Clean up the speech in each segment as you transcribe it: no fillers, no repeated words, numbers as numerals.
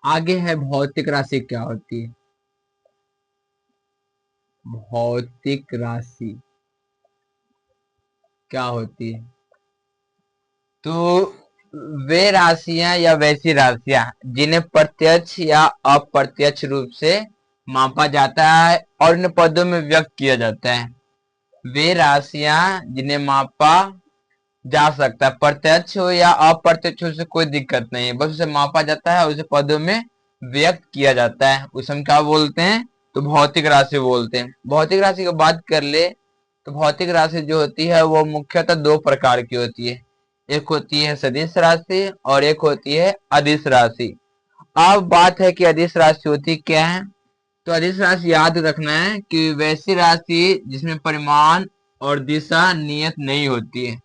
आगे है भौतिक राशि क्या होती है। भौतिक राशि क्या होती है। तो वे राशियां या वैसी राशियां जिन्हें प्रत्यक्ष या अप्रत्यक्ष रूप से मापा जाता है और इन पदों में व्यक्त किया जाता है। वे राशियां जिन्हें मापा जा सकता है, प्रत्यक्ष हो या अप्रत्यक्ष हो, से कोई दिक्कत नहीं है, बस उसे मापा जाता है और उसे पदों में व्यक्त किया जाता है, उसे हम क्या बोलते हैं, तो भौतिक राशि बोलते हैं। भौतिक राशि की बात कर ले तो भौतिक राशि जो होती है वो मुख्यतः दो प्रकार की होती है। एक होती है सदिश राशि और एक होती है अदिश राशि। अब बात है कि अदिश राशि होती क्या है। तो अदिश राशि याद रखना है कि वैसी राशि जिसमें परिमाण और दिशा नियत नहीं होती है।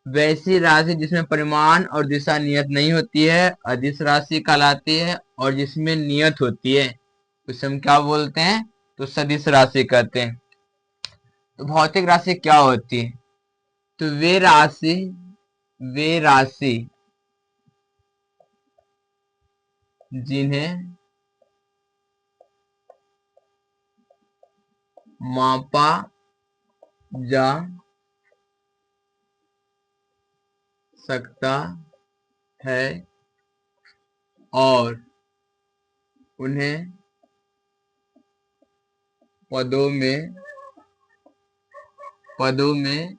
वैसी राशि जिसमें परिमाण और दिशा नियत नहीं होती है अदिश राशि कहलाती है, और जिसमें नियत होती है उसे हम क्या बोलते हैं, तो सदिश राशि कहते हैं। तो भौतिक राशि क्या होती है, तो वे राशि जिन्हें मापा जा सकता है और उन्हें पदों में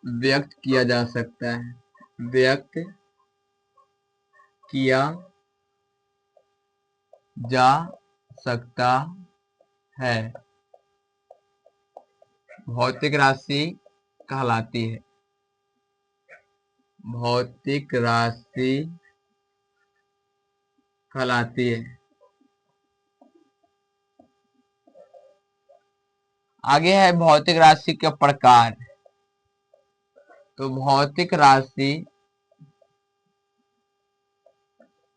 व्यक्त किया जा सकता है, व्यक्त किया जा सकता है, भौतिक राशि कहलाती है। भौतिक राशि कहलाती है। आगे है भौतिक राशि के प्रकार। तो भौतिक राशि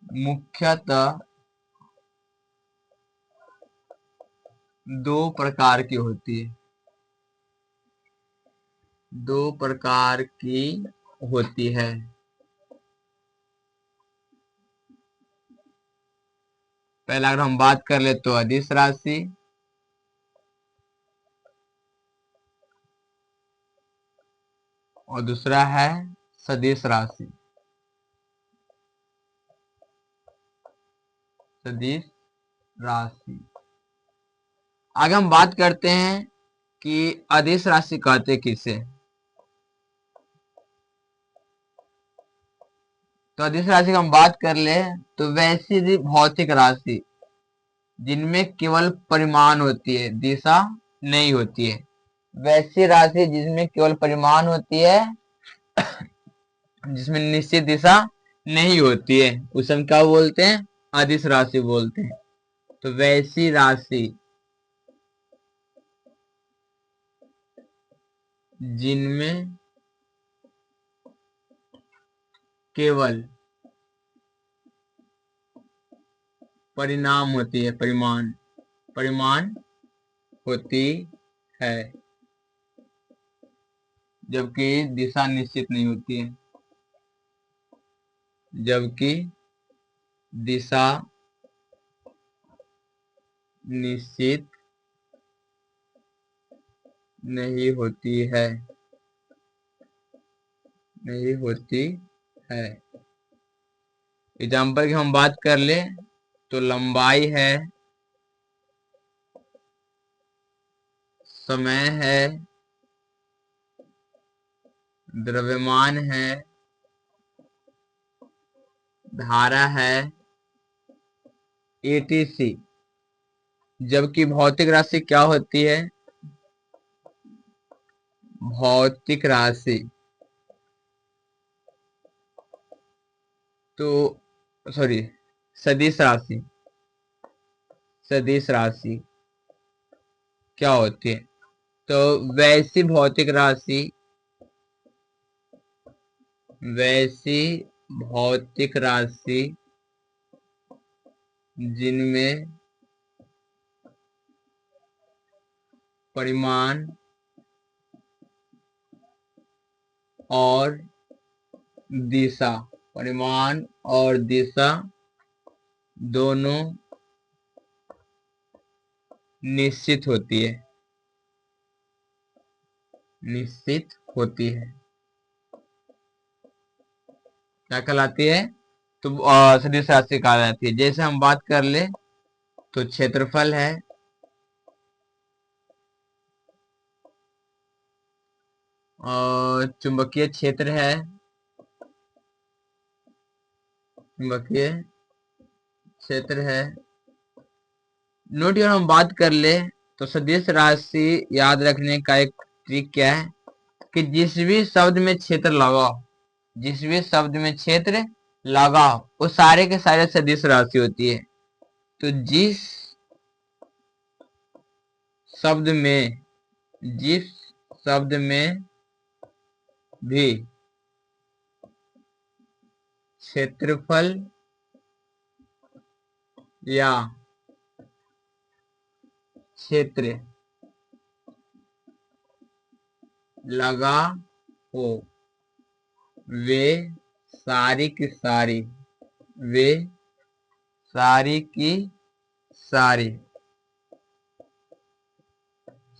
मुख्यतः दो प्रकार की होती है। दो प्रकार की होती है। पहला अगर हम बात कर ले तो अदिश राशि, और दूसरा है सदिश राशि। सदिश राशि। आगे हम बात करते हैं कि अदिश राशि कहते किसे। तो अदिश राशि की हम बात कर ले तो वैसी भौतिक राशि जिनमें केवल परिमाण होती है, दिशा नहीं होती है। वैसी राशि जिसमें केवल परिमाण होती है, जिसमें निश्चित दिशा नहीं होती है, उसे हम क्या बोलते हैं, अदिश राशि बोलते हैं। तो वैसी राशि जिनमें केवल परिणाम होती है, परिमाण होती है, जबकि दिशा निश्चित नहीं होती है। जबकि दिशा निश्चित नहीं होती है, नहीं होती है। एग्जाम्पल की हम बात कर ले तो लंबाई है, समय है, द्रव्यमान है, धारा है, etc। जबकि भौतिक राशि क्या होती है, भौतिक राशि तो सॉरी सदिश राशि, सदिश राशि क्या होती है, तो वैसी भौतिक राशि, वैसी भौतिक राशि जिनमें परिमाण और दिशा, परिमाण और दिशा दोनों निश्चित होती है, निश्चित होती है, क्या कहलाती है? तो सदिश राशि कहा जाती है। जैसे हम बात कर ले तो क्षेत्रफल है, और चुंबकीय क्षेत्र है, चुंबकीय क्षेत्र है। नोट अगर हम बात कर ले तो सदिश राशि याद रखने का एक ट्रिक क्या है कि जिस भी शब्द में क्षेत्र लगा, जिस भी शब्द में क्षेत्र लगा वो सारे के सारे सदिश राशि होती है। तो जिस शब्द में, जिस शब्द में भी क्षेत्रफल या क्षेत्र लगा हो वे सारी की सारी, वे सारी की सारी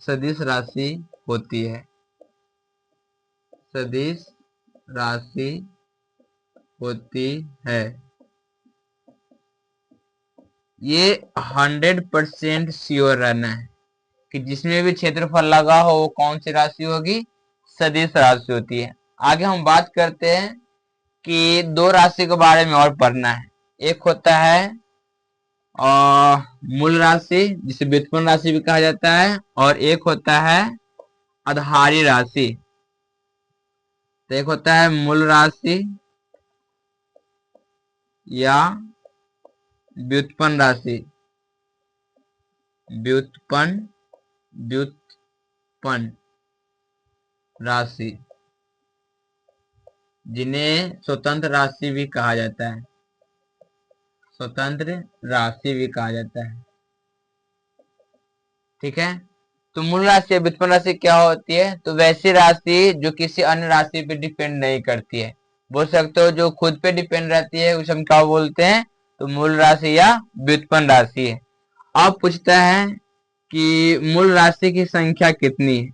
सदिश राशि होती है, सदिश राशि होती है। ये 100% श्योर रहना है कि जिसमें भी क्षेत्रफल लगा हो वो कौन सी राशि होगी? सदिश राशि होती है। आगे हम बात करते हैं कि दो राशि के बारे में और पढ़ना है। एक होता है मूल राशि जिसे व्युत्पन्न राशि भी कहा जाता है, और एक होता है आधारी राशि। तो एक होता है मूल राशि या व्युत्पन्न राशि, व्युत्पन्न, व्युत्पन्न राशि, जिन्हें स्वतंत्र राशि भी कहा जाता है, स्वतंत्र राशि भी कहा जाता है। ठीक है। तो मूल राशि या व्युत्पन्न राशि क्या होती है? तो वैसी राशि जो किसी अन्य राशि पे डिपेंड नहीं करती है, बोल सकते हो जो खुद पे डिपेंड रहती है उसे हम क्या बोलते हैं? तो मूल राशि या व्युत्पन्न राशि है। अब पूछता है कि मूल राशि की संख्या कितनी है?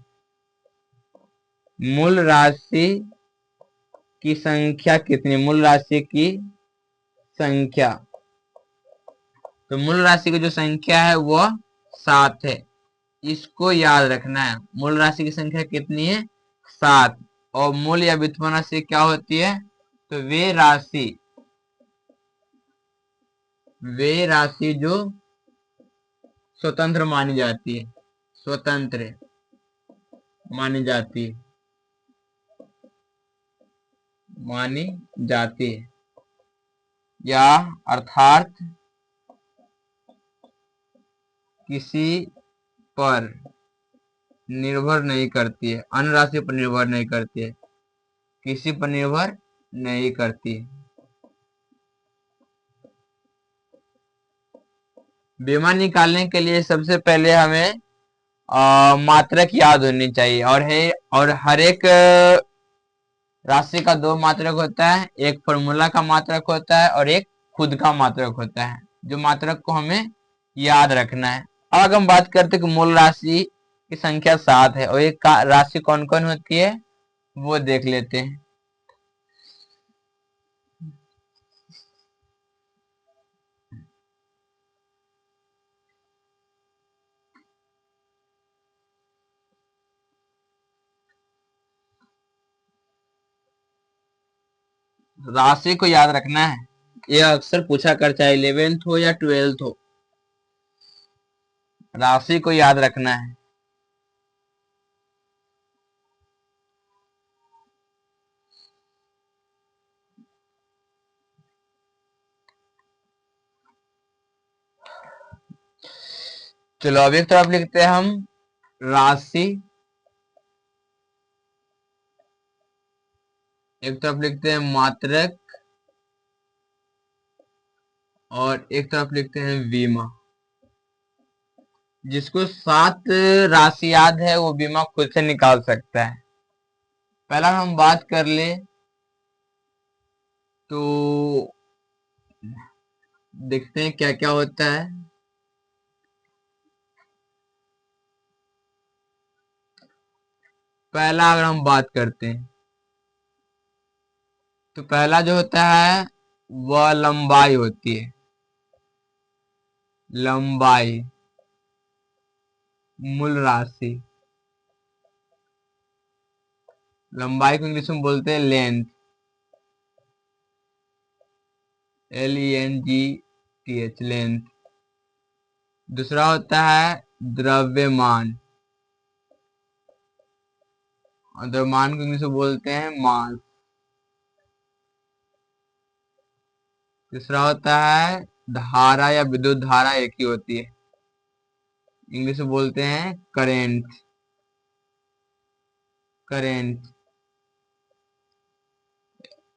मूल राशि की संख्या कितनी? मूल राशि की संख्या, तो मूल राशि की जो संख्या है वो 7 है। इसको याद रखना है। मूल राशि की संख्या कितनी है? 7। और मूल या व्युत्पन्न राशि क्या होती है? तो वे राशि जो स्वतंत्र मानी जाती है, स्वतंत्र मानी जाती है, मानी जाती है, या अर्थात किसी पर निर्भर नहीं करती है, अन्य राशि पर निर्भर नहीं करती है, किसी पर निर्भर नहीं करती है। बीमा निकालने के लिए सबसे पहले हमें मात्रक याद होनी चाहिए, और हर एक राशि का दो मात्रक होता है, एक फॉर्मूला का मात्रक होता है और एक खुद का मात्रक होता है, जो मात्रक को हमें याद रखना है। अब अगर हम बात करते हैं कि मूल राशि की संख्या 7 है और एक राशि कौन कौन होती है वो देख लेते हैं। राशि को याद रखना है, ये अक्सर पूछा कर, चाहे 11th हो या 12th हो, राशि को याद रखना है। चलो अब एक तरफ लिखते हैं हम राशि, एक तरफ लिखते हैं मात्रक, और एक तरफ लिखते हैं बीमा। जिसको 7 राशि याद है वो बीमा खुद से निकाल सकता है। पहला हम बात कर ले तो देखते हैं क्या क्या होता है। पहला अगर हम बात करते हैं तो पहला जो होता है वह लंबाई होती है। लंबाई, मूल राशि। लंबाई को इंग्लिश में बोलते हैं लेंथ, LENGTH, लेंथ। दूसरा होता है द्रव्यमान, और द्रव्यमान को इंग्लिश में बोलते हैं मास। तीसरा होता है धारा या विद्युत धारा, एक ही होती है, इंग्लिश में बोलते हैं करेंट। करेंट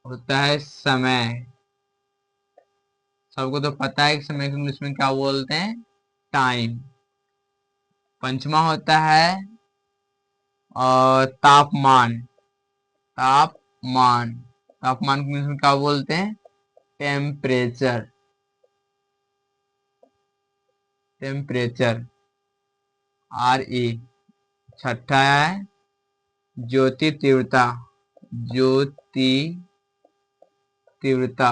होता है समय। सबको तो पता है कि समय को इंग्लिश में क्या बोलते हैं, टाइम। पंचमा होता है और तापमान। तापमान, तापमान को इंग्लिश में क्या बोलते हैं, टेम्परेचर। Temperature, RE। छठा है ज्योति तीव्रता। ज्योति तीव्रता।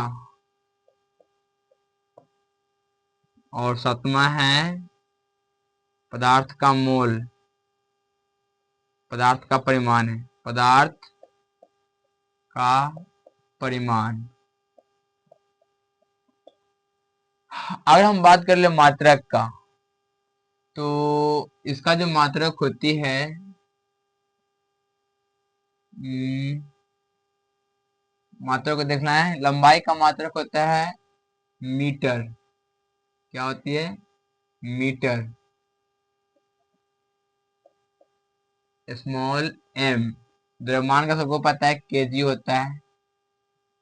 और सातवां है पदार्थ का मोल। पदार्थ का परिमाण है, पदार्थ का परिमाण। अगर हम बात कर ले मात्रक का, तो इसका जो मात्रक होती है, मात्रक को देखना है। लंबाई का मात्रक होता है मीटर। क्या होती है, मीटर। Small m। द्रव्यमान का सबको पता है केजी होता है,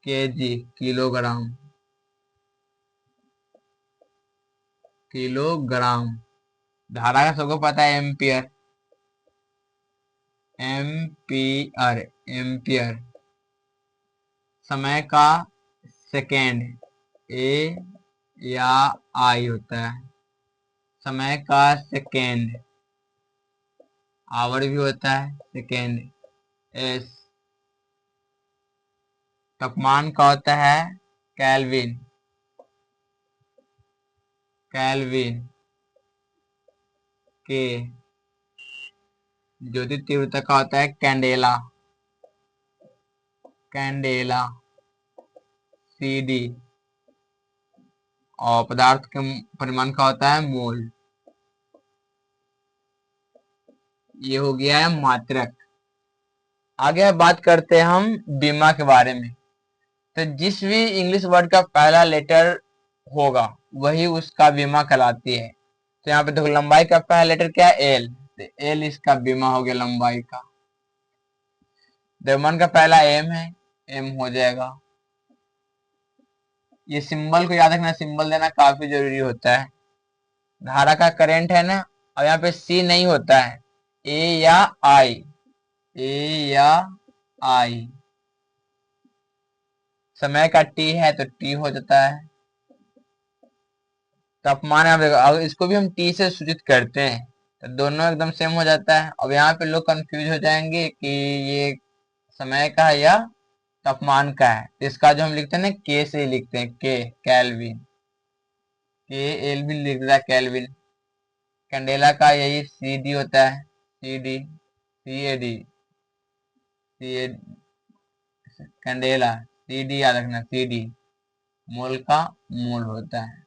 केजी, किलोग्राम। किलोग्राम। धारा का सबको पता है एम्पियर। Ampere, ampere. समय का सेकेंड, A या I होता है। समय का सेकेंड। आवर भी होता है, सेकेंड, S। तापमान का होता है केल्विन। Kelvin, K। ज्योति तीव्रता का होता है कैंडेला। Candela, CD। और पदार्थ के परिमाण का होता है मोल। ये हो गया है मात्रक। आगे बात करते हैं हम बीमा के बारे में। तो जिस भी इंग्लिश वर्ड का पहला लेटर होगा वही उसका बीमा कहलाती है। तो यहाँ पे देखो लंबाई का पहला लेटर क्या है, L। तो L इसका बीमा हो गया लंबाई का। द्रव्यमान का पहला M है, M हो जाएगा। ये सिंबल को याद रखना, सिंबल देना काफी जरूरी होता है। धारा का करंट है ना, और यहाँ पे C नहीं होता है, A या I। A या I। समय का T है तो T हो जाता है। तापमान अब इसको भी हम T से सूचित करते हैं, तो दोनों एकदम सेम हो जाता है। अब यहाँ पे लोग कंफ्यूज हो जाएंगे कि ये समय का है या तापमान का है। तो इसका जो हम लिखते हैं ना, K से लिखते हैं, K, केल्विन। KLविन लिख देता है, केल्विन। कैंडेला का यही CD होता है, CD, CAD, कैंडेला, CD याद रखना, CD। मोल का मोल होता है।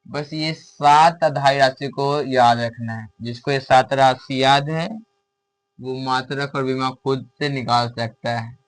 बस ये 7 अधाई राशि को याद रखना है। जिसको ये 7 राशि याद है वो मात्रक और बीमा खुद से निकाल सकता है।